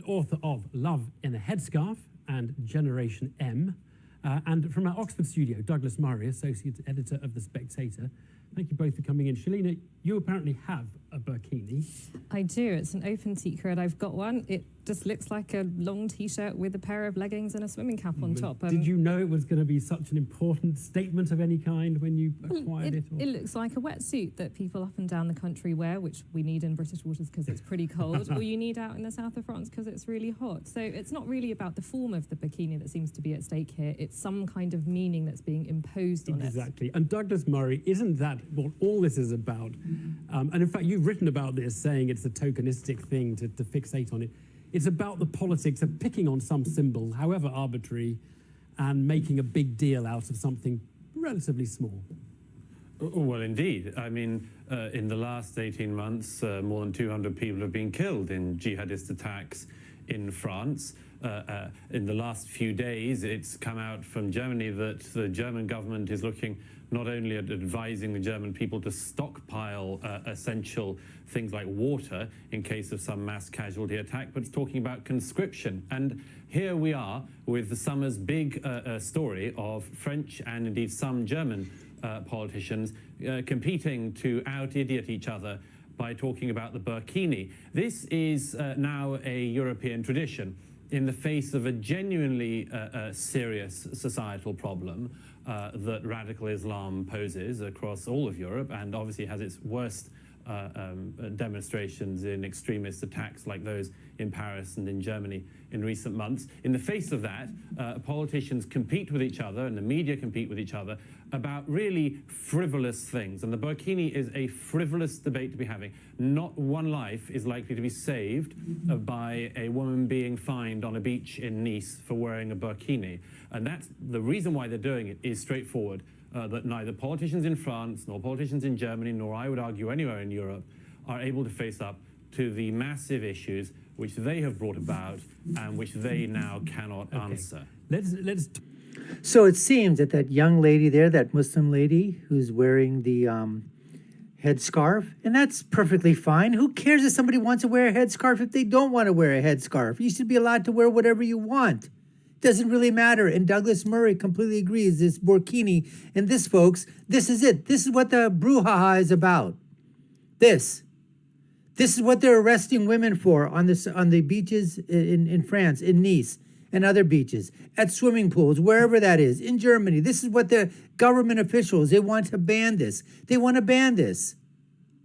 author of Love in a Headscarf and Generation M. And from our Oxford studio, Douglas Murray, Associate Editor of The Spectator. Thank you both for coming in. Shelina, you apparently have a burkini. I do. It's an open secret. I've got one. It just looks like a long T-shirt with a pair of leggings and a swimming cap on top. Did you know it was going to be such an important statement of any kind when you acquired it? It looks like a wetsuit that people up and down the country wear, which we need in British waters because it's pretty cold, or you need out in the south of France because it's really hot. So it's not really about the form of the bikini that seems to be at stake here. It's some kind of meaning that's being imposed on it. Exactly. And Douglas Murray, isn't that what all this is about? And in fact, you've written about this, saying it's a tokenistic thing to fixate on it. It's about the politics of picking on some symbol, however arbitrary, and making a big deal out of something relatively small. Well, indeed. I mean, in the last 18 months, more than 200 people have been killed in jihadist attacks in France. In the last few days, it's come out from Germany that the German government is looking not only at advising the German people to stockpile essential things like water in case of some mass casualty attack, but it's talking about conscription. And here we are with the summer's big story of French and indeed some German politicians competing to out-idiot each other by talking about the burkini. This is now a European tradition in the face of a genuinely serious societal problem that radical Islam poses across all of Europe, and obviously has its worst demonstrations in extremist attacks like those in Paris and in Germany in recent months. In the face of that, politicians compete with each other and the media compete with each other about really frivolous things. And the burkini is a frivolous debate to be having. Not one life is likely to be saved by a woman being fined on a beach in Nice for wearing a burkini. And that's the reason why they're doing it is straightforward. That neither politicians in France, nor politicians in Germany, nor I would argue anywhere in Europe, are able to face up to the massive issues which they have brought about and which they now cannot answer. So it seems that that young lady there, that Muslim lady who's wearing the headscarf, and that's perfectly fine. Who cares if somebody wants to wear a headscarf if they don't want to wear a headscarf? You should be allowed to wear whatever you want. Doesn't really matter. And Douglas Murray completely agrees. This burkini, and this, folks, this is it. This is what the brouhaha is about. This is what they're arresting women for on the beaches in France, in Nice, and other beaches, at swimming pools, wherever that is, in Germany. This is what the government officials, they want to ban this. They want to ban this.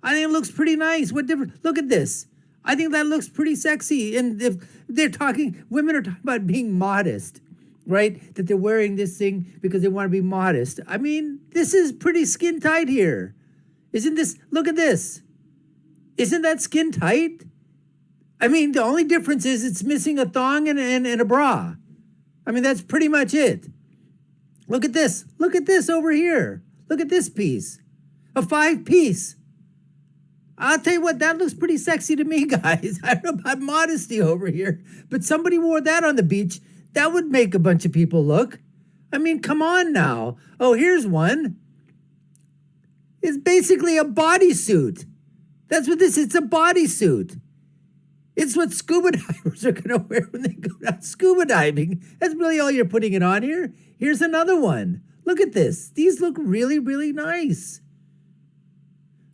I think it looks pretty nice. What different? Look at this. I think that looks pretty sexy. And if they're talking, women are talking about being modest, right? That they're wearing this thing because they want to be modest. I mean, this is pretty skin tight here. Isn't this, look at this. Isn't that skin tight? I mean, the only difference is it's missing a thong and a bra. I mean, that's pretty much it. Look at this. Look at this over here. Look at this piece. A 5-piece. I'll tell you what, that looks pretty sexy to me, guys. I don't know about modesty over here, but somebody wore that on the beach. That would make a bunch of people look. I mean, come on now. Oh, here's one. It's basically a bodysuit. That's what this is. It's a bodysuit. It's what scuba divers are going to wear when they go out scuba diving. That's really all you're putting it on here. Here's another one. Look at this. These look really, really nice.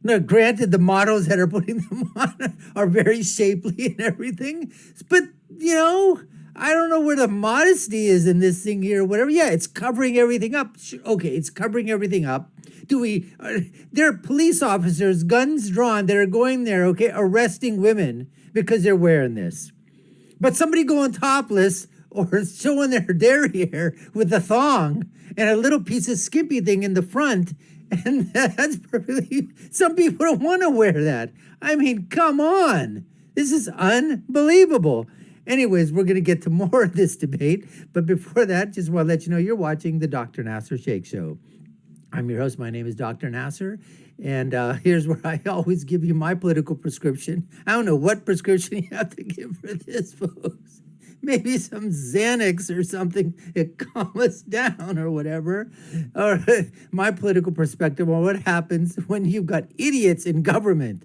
Now, granted, the models that are putting them on are very shapely and everything. But, you know, I don't know where the modesty is in this thing here or whatever. Yeah, it's covering everything up. Okay, it's covering everything up. There are police officers, guns drawn, that are going there, okay, arresting women because they're wearing this. But somebody going topless or showing their derriere with a thong and a little piece of skimpy thing in the front, and that's perfectly, some people don't want to wear that. I mean, come on. This is unbelievable. Anyways, we're going to get to more of this debate. But before that, just want to let you know you're watching the Dr. Nasir Shaikh Show. I'm your host. My name is Dr. Nasir. And here's where I always give you my political prescription. I don't know what prescription you have to give for this, folks. Maybe some Xanax or something to calm us down or whatever. Or my political perspective on what happens when you've got idiots in government,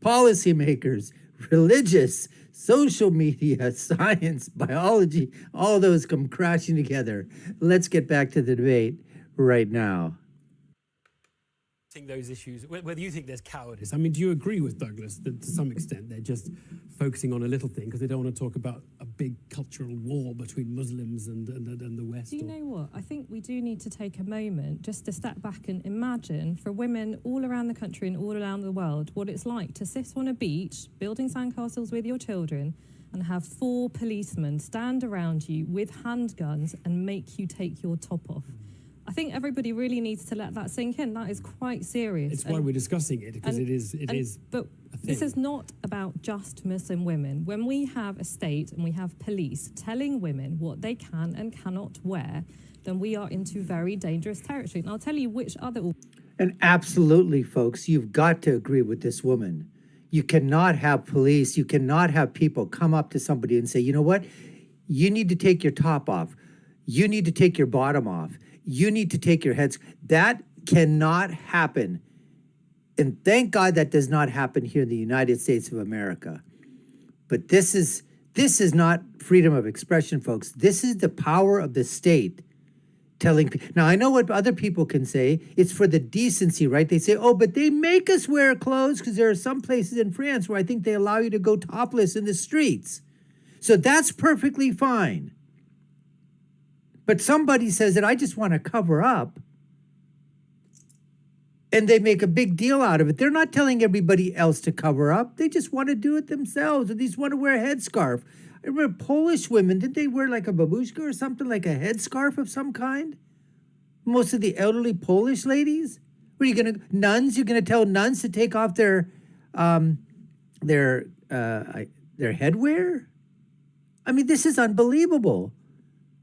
policymakers, religious, social media, science, biology, all those come crashing together. Let's get back to the debate right now. Those issues, whether you think there's cowardice. I mean, do you agree with Douglas that to some extent they're just focusing on a little thing because they don't want to talk about a big cultural war between Muslims and the West? Do you know what? I think we do need to take a moment just to step back and imagine for women all around the country and all around the world what it's like to sit on a beach building sandcastles with your children and have 4 policemen stand around you with handguns and make you take your top off. I think everybody really needs to let that sink in. That is quite serious. It's why we're discussing it, because it is. But this is not about just Muslim women. When we have a state and we have police telling women what they can and cannot wear, then we are into very dangerous territory. And I'll tell you which other... And absolutely, folks, you've got to agree with this woman. You cannot have police, you cannot have people come up to somebody and say, you know what? You need to take your top off. You need to take your bottom off. You need to take your heads. That cannot happen. And thank God that does not happen here in the United States of America. But this is not freedom of expression, folks. This is the power of the state telling people. Now, I know what other people can say. It's for the decency, right? They say, oh, but they make us wear clothes because there are some places in France where I think they allow you to go topless in the streets. So that's perfectly fine. But somebody says that I just want to cover up, and they make a big deal out of it. They're not telling everybody else to cover up. They just want to do it themselves, or they just want to wear a headscarf. I remember Polish women, did they wear like a babushka or something, like a headscarf of some kind? Most of the elderly Polish ladies? What are you going to, nuns? You're going to tell nuns to take off their headwear? I mean, this is unbelievable.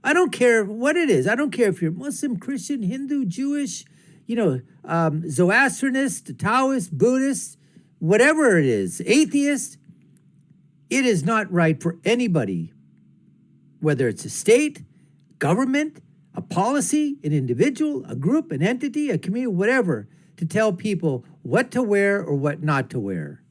I don't care what it is. I don't care if you're Muslim, Christian, Hindu, Jewish, Zoroastrianist, Taoist, Buddhist, whatever it is, atheist. It is not right for anybody, whether it's a state, government, a policy, an individual, a group, an entity, a community, whatever, to tell people what to wear or what not to wear.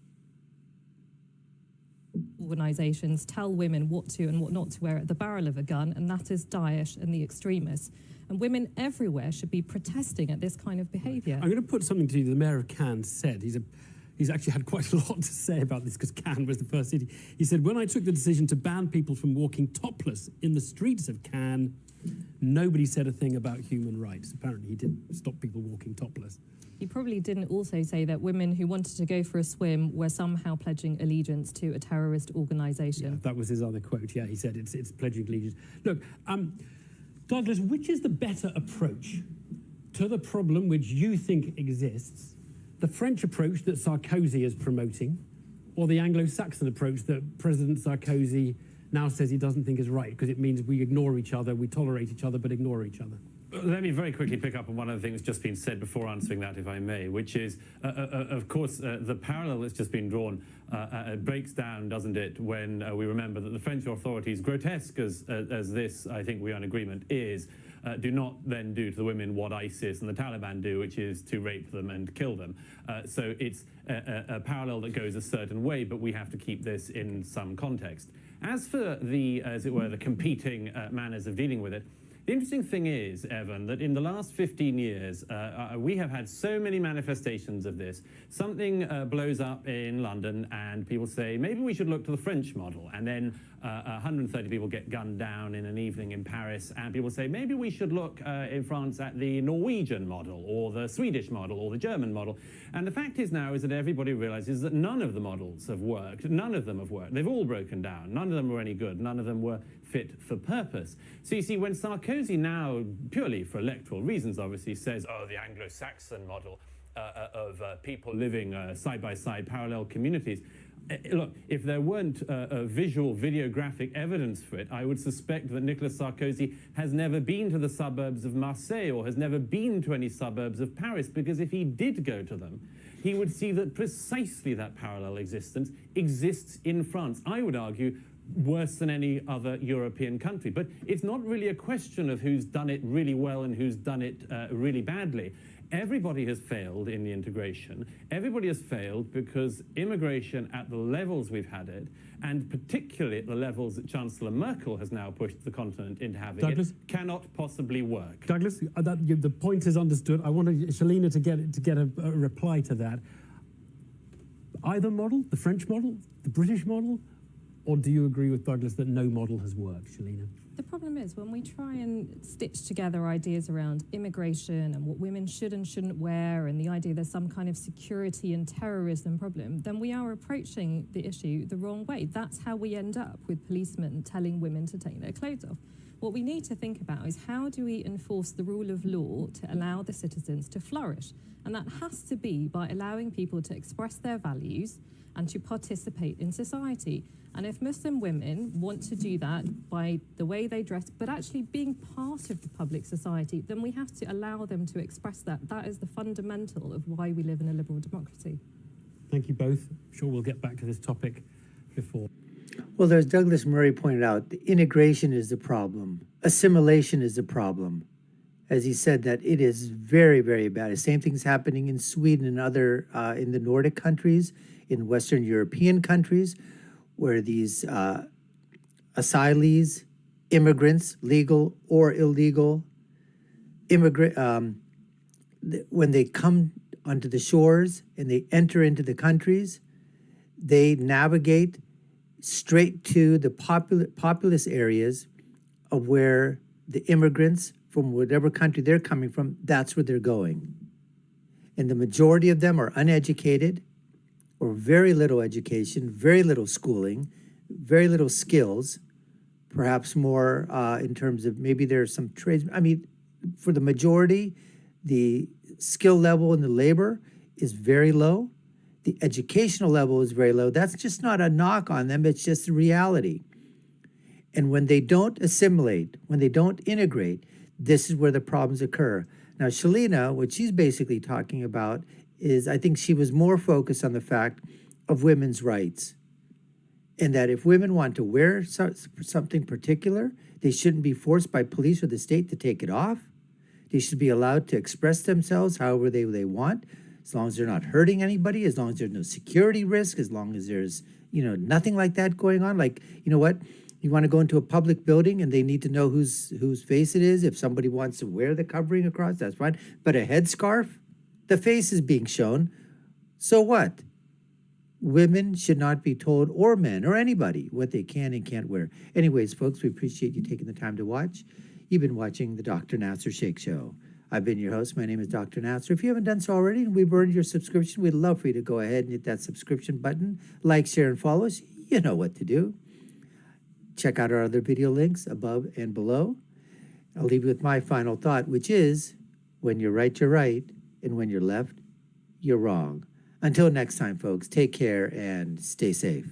Organisations tell women what to and what not to wear at the barrel of a gun, and that is Daesh and the extremists. And women everywhere should be protesting at this kind of behaviour. I'm going to put something to you the mayor of Cannes said. He's actually had quite a lot to say about this because Cannes was the first city. He said, when I took the decision to ban people from walking topless in the streets of Cannes, nobody said a thing about human rights. Apparently he didn't stop people walking topless. He probably didn't also say that women who wanted to go for a swim were somehow pledging allegiance to a terrorist organisation. Yeah, that was his other quote. Yeah, he said it's pledging allegiance. Look, Douglas, which is the better approach to the problem which you think exists? The French approach that Sarkozy is promoting, or the Anglo-Saxon approach that President Sarkozy now says he doesn't think is right because it means we ignore each other, we tolerate each other, but ignore each other? Let me very quickly pick up on one of the things that's just been said before answering that, if I may, which is, of course, the parallel that's just been drawn breaks down, doesn't it, when we remember that the French authorities, grotesque as this, I think we are in agreement, is, do not then do to the women what ISIS and the Taliban do, which is to rape them and kill them. So it's a parallel that goes a certain way, but we have to keep this in some context. As for the, as it were, the competing manners of dealing with it, the interesting thing is, Evan, that in the last 15 years, we have had so many manifestations of this. Something blows up in London and people say, maybe we should look to the French model. And then 130 people get gunned down in an evening in Paris. And people say, maybe we should look in France at the Norwegian model or the Swedish model or the German model. And the fact is now is that everybody realizes that none of the models have worked. None of them have worked. They've all broken down. None of them were any good. None of them were fit for purpose. So you see, when Sarkozy now, purely for electoral reasons, obviously says, oh, the Anglo-Saxon model of people living side-by-side parallel communities, look, if there weren't visual, videographic evidence for it, I would suspect that Nicolas Sarkozy has never been to the suburbs of Marseille or has never been to any suburbs of Paris, because if he did go to them, he would see that precisely that parallel existence exists in France. I would argue worse than any other European country. But it's not really a question of who's done it really well and who's done it really badly. Everybody has failed in the integration. Everybody has failed because immigration at the levels we've had it, and particularly at the levels that Chancellor Merkel has now pushed the continent into having Douglas? it, cannot possibly work. Douglas, the point is understood. I want Shelina to get a reply to that. Either model, the French model, the British model, or do you agree with Douglas that no model has worked, Shelina? The problem is when we try and stitch together ideas around immigration and what women should and shouldn't wear and the idea there's some kind of security and terrorism problem, then we are approaching the issue the wrong way. That's how we end up with policemen telling women to take their clothes off. What we need to think about is how do we enforce the rule of law to allow the citizens to flourish? And that has to be by allowing people to express their values and to participate in society. And if Muslim women want to do that by the way they dress, but actually being part of the public society, then we have to allow them to express that. That is the fundamental of why we live in a liberal democracy. Thank you both. I'm sure we'll get back to this topic before. Well, as Douglas Murray pointed out, the integration is the problem. Assimilation is the problem. As he said, that it is very, very bad. The same thing's happening in Sweden and other, in the Nordic countries, in Western European countries, where these asylees, immigrants, legal or illegal, when they come onto the shores and they enter into the countries, they navigate straight to the populous areas of where the immigrants from whatever country they're coming from, that's where they're going. And the majority of them are uneducated or very little education, very little schooling, very little skills, perhaps more in terms of maybe there's some trades. I mean, for the majority, the skill level in the labor is very low. The educational level is very low. That's just not a knock on them. It's just the reality. And when they don't assimilate, when they don't integrate, this is where the problems occur. Now, Shelina, what she's basically talking about is, I think she was more focused on the fact of women's rights. And that if women want to wear something particular, they shouldn't be forced by police or the state to take it off. They should be allowed to express themselves however they want, as long as they're not hurting anybody, as long as there's no security risk, as long as there's, nothing like that going on. Like, you know what? You want to go into a public building and they need to know whose face it is. If somebody wants to wear the covering across, that's fine. But a headscarf, the face is being shown. So what? Women should not be told, or men, or anybody, what they can and can't wear. Anyways, folks, we appreciate you taking the time to watch. You've been watching the Dr. Nasir Shaikh Show. I've been your host. My name is Dr. Nasir. If you haven't done so already and we've earned your subscription, we'd love for you to go ahead and hit that subscription button. Like, share, and follow us. You know what to do. Check out our other video links above and below. I'll leave you with my final thought, which is, when you're right, you're right, and when you're left, you're wrong. Until next time, folks, take care and stay safe.